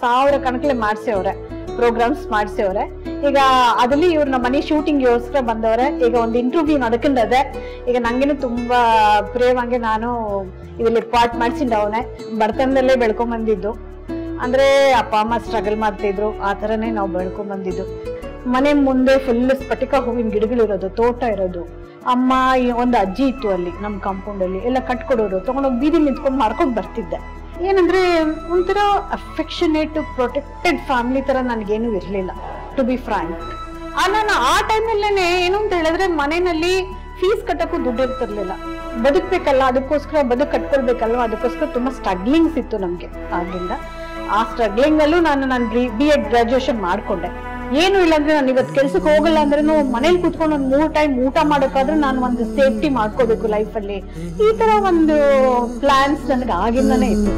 1000 ಕಣಕ್ಲೆ ಮಾಡ್ಸವ್ರೆ, programmes ಮಾಡ್ಸವ್ರೆ. ಈಗ ಅದ್ರಲ್ಲಿ ಇವ್ರ ನಮ್ಮ ಮನೆ ಶೂಟಿಂಗ್ ಗೋಸ್ಕರ ಬಂದವ್ರೆ. ಈಗ ಒಂದು ಇಂಟರ್ವ್ಯೂ ನಡ್ಕೊಂಡದೆ. ಈಗ ನಂಗೇನು ತುಂಬಾ ಪ್ರೇಮಾಗೆ ನಾನು ಇದ್ರಲ್ಲಿ ಪಾರ್ಟ್ ಮಾಡ್ಸಿಂಡವನೆ. ಬಡತನದಲ್ಲೇ ಬೆಳ್ಕೊಂಡ್ ಬಂದಿದ್ದು, ಅಂದ್ರೆ ಅಪ್ಪ ಅಮ್ಮ ಸ್ಟ್ರಗಲ್ ಮಾಡ್ತಿದ್ರು, ಆ ತರನೇ ನಾವು ಬೆಳ್ಕೊಂಡ್ ಬಂದಿದ್ದು. ಮನೆ ಮುಂದೆ ಫುಲ್ ಸ್ಫಟಿಕ ಹೂವಿನ ಗಿಡಗಳಿರೋದು, ತೋಟ ಇರೋದು. ಅಮ್ಮ ಒಂದು ಅಜ್ಜಿ ಇತ್ತು ಅಲ್ಲಿ ನಮ್ ಕಾಂಪೌಂಡ್ ಅಲ್ಲಿ, ಎಲ್ಲ ಕಟ್ಕೊಡೋರು, ತಗೊಂಡೋಗಿ ಬೀದಿ ನಿಂತ್ಕೊಂಡು ಮಾಡ್ಕೊಂಡ್ ಬರ್ತಿದ್ದೆ. ಏನಂದ್ರೆ ಒಂಥರ ಅಫೆಕ್ಷನೇಟ್ ಪ್ರೊಟೆಕ್ಟೆಡ್ ಫ್ಯಾಮಿಲಿ ತರ ನನ್ಗೇನು ಇರ್ಲಿಲ್ಲ, ಟು ಬಿ ಫ್ರಾಂಕ್. ನಾನು ಆ ಟೈಮಲ್ಲೇನೆ ಏನು ಅಂತ ಹೇಳಿದ್ರೆ ಮನೆಯಲ್ಲಿ ಫೀಸ್ ಕಟ್ಟಕ್ಕೂ ದುಡ್ಡು ಇರ್ತಿರ್ಲಿಲ್ಲ. ಬದುಕ್ಬೇಕಲ್ಲ, ಅದಕ್ಕೋಸ್ಕರ ಬದುಕು ಕಟ್ಕೊಳ್ಬೇಕಲ್ವ, ಅದಕ್ಕೋಸ್ಕರ ತುಂಬಾ ಸ್ಟ್ರಗ್ಲಿಂಗ್ಸ್ ಇತ್ತು ನಮ್ಗೆ. ಆದ್ರಿಂದ ಆ ಸ್ಟ್ರಗ್ಲಿಂಗ್ ಅಲ್ಲೂ ನಾನು BEd ಗ್ರಾಜುಯೇಷನ್ ಮಾಡ್ಕೊಂಡೆ. ಏನು ಇಲ್ಲ ಅಂದ್ರೆ ನಾನು ಇವತ್ತು ಕೆಲ್ಸಕ್ಕೆ ಹೋಗಲ್ಲ ಅಂದ್ರೂ ಮನೇಲಿ ಕೂತ್ಕೊಂಡು ಒಂದು 3 ಟೈಮ್ ಊಟ ಮಾಡೋಕ್ಕಾದ್ರೂ ನಾನು ಒಂದು ಸೇಫ್ಟಿ ಮಾಡ್ಕೋಬೇಕು ಲೈಫಲ್ಲಿ. ಈ ತರ ಒಂದು ಪ್ಲಾನ್ಸ್ ನನಗೆ ಆಗಿಂದಾನೇ ಇತ್ತು.